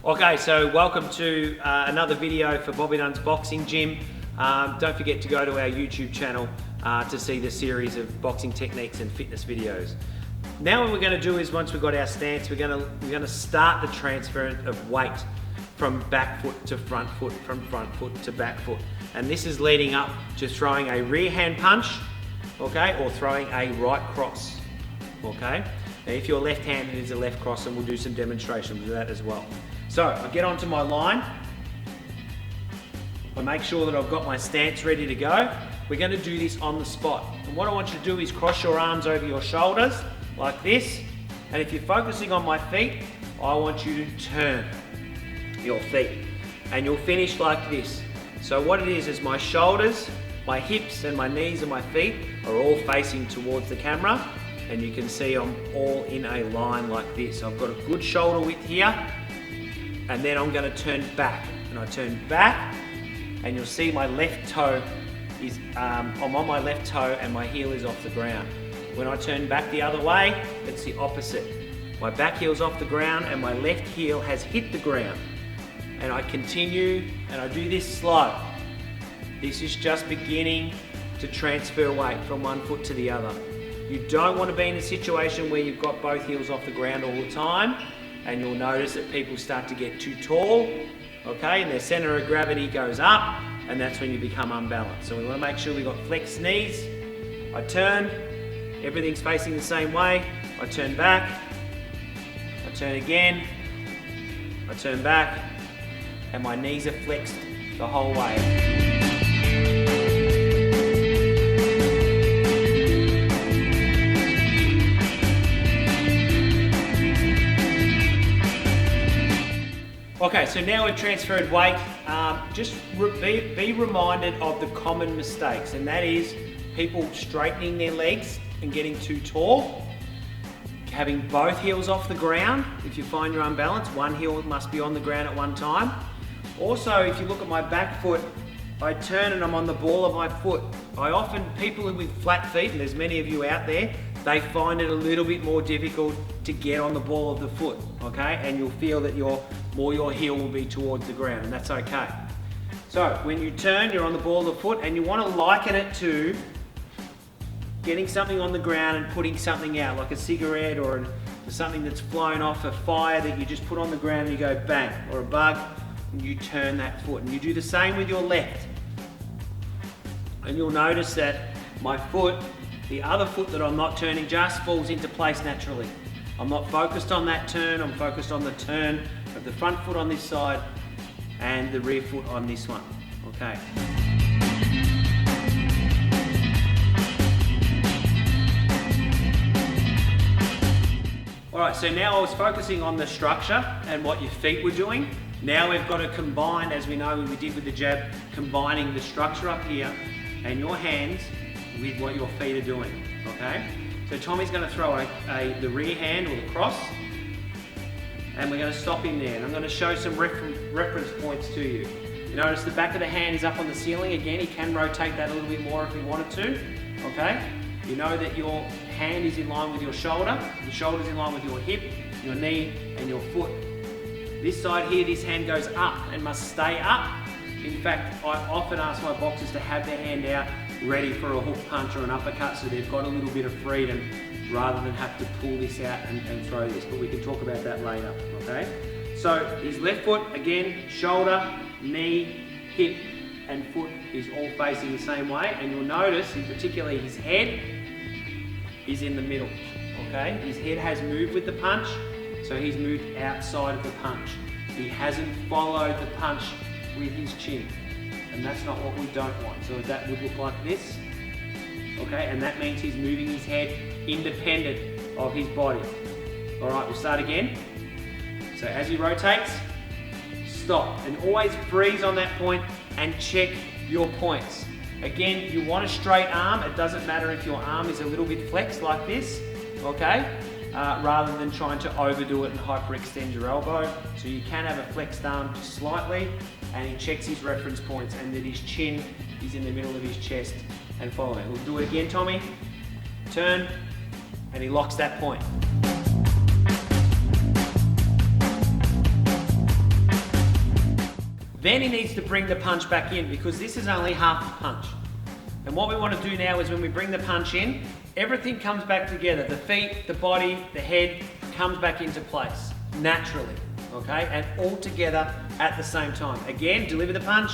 Okay, so welcome to another video for Bobby Dunne's Boxing Gym. Don't forget to go to our YouTube channel to see the series of boxing techniques and fitness videos. Now what we're going to do is, once we've got our stance, we're going to start the transfer of weight from back foot to front foot, from front foot to back foot. And this is leading up to throwing a rear hand punch, okay, or throwing a right cross, okay? Now if you're left-handed, it's a left cross, and we'll do some demonstrations of that as well. So I get onto my line, I make sure that I've got my stance ready to go. We're going to do this on the spot. And what I want you to do is cross your arms over your shoulders like this. And if you're focusing on my feet, I want you to turn your feet. And you'll finish like this. So what it is my shoulders, my hips and my knees and my feet are all facing towards the camera. And you can see I'm all in a line like this. I've got a good shoulder width here. And then I'm going to turn back. And I turn back and you'll see my left toe is, I'm on my left toe and my heel is off the ground. When I turn back the other way, it's the opposite. My back heel's off the ground and my left heel has hit the ground. And I continue and I do this slow. This is just beginning to transfer weight from one foot to the other. You don't want to be in a situation where you've got both heels off the ground all the time, and you'll notice that people start to get too tall, okay, and their center of gravity goes up, and that's when you become unbalanced. So we want to make sure we've got flexed knees. I turn, everything's facing the same way. I turn back, I turn again, I turn back, and my knees are flexed the whole way. Okay, so now we've transferred weight. Just be reminded of the common mistakes, and that is people straightening their legs and getting too tall, having both heels off the ground. If you find you're unbalanced, one heel must be on the ground at one time. Also, if you look at my back foot, I turn and I'm on the ball of my foot. People with flat feet, and there's many of you out there, they find it a little bit more difficult to get on the ball of the foot, okay? And you'll feel that your heel will be towards the ground, and that's okay. So when you turn, you're on the ball of the foot, and you want to liken it to getting something on the ground and putting something out, like a cigarette or something that's flown off, a fire that you just put on the ground and you go bang, or a bug, and you turn that foot. And you do the same with your left. And you'll notice that my foot, the other foot that I'm not turning, just falls into place naturally. I'm not focused on that turn, I'm focused on the turn of the front foot on this side and the rear foot on this one, okay. Alright, so now I was focusing on the structure and what your feet were doing. Now we've got to combine, as we know we did with the jab, combining the structure up here and your hands with what your feet are doing, okay? So Tommy's going to throw the rear hand or the cross, and we're going to stop him there. And I'm going to show some reference points to you. You notice the back of the hand is up on the ceiling. Again, he can rotate that a little bit more if he wanted to, okay? You know that your hand is in line with your shoulder, the shoulder's in line with your hip, your knee, and your foot. This side here, this hand goes up and must stay up. In fact, I often ask my boxers to have their hand out ready for a hook punch or an uppercut, so they've got a little bit of freedom rather than have to pull this out and throw this, but we can talk about that later, okay? So his left foot, again, shoulder, knee, hip and foot is all facing the same way, and you'll notice in particular his head is in the middle, okay? His head has moved with the punch, so he's moved outside of the punch. He hasn't followed the punch with his chin. And that's not what we don't want. So that would look like this, okay? And that means he's moving his head independent of his body. All right, we'll start again. So as he rotates, stop. And always freeze on that point and check your points. Again, you want a straight arm. It doesn't matter if your arm is a little bit flexed like this, okay? Rather than trying to overdo it and hyperextend your elbow. So you can have a flexed arm just slightly, and he checks his reference points and that his chin is in the middle of his chest and follow it. We'll do it again, Tommy. Turn, and he locks that point. Then he needs to bring the punch back in because this is only half the punch. And what we want to do now is when we bring the punch in, everything comes back together. The feet, the body, the head comes back into place naturally, okay? And all together at the same time. Again, deliver the punch.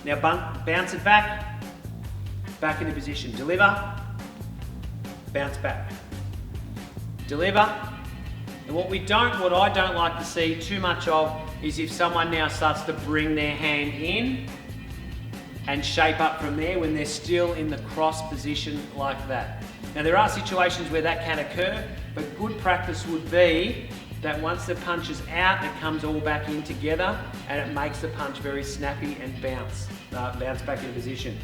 Now bounce it back into position. Deliver, bounce back. Deliver. And what I don't like to see too much of is if someone now starts to bring their hand in and shape up from there when they're still in the cross position like that. Now there are situations where that can occur, but good practice would be that once the punch is out, it comes all back in together and it makes the punch very snappy and bounce back into position.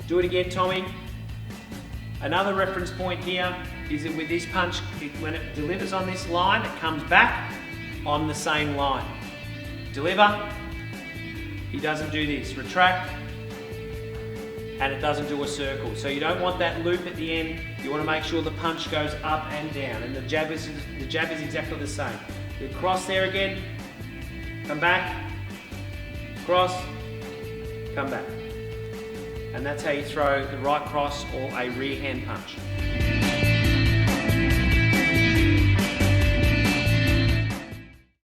Do it again, Tommy. Another reference point here is that with this punch, when it delivers on this line, it comes back on the same line. Deliver, he doesn't do this, retract, and it doesn't do a circle. So you don't want that loop at the end. You want to make sure the punch goes up and down, and the jab is exactly the same. You cross there again, come back, cross, come back. And that's how you throw the right cross or a rear hand punch.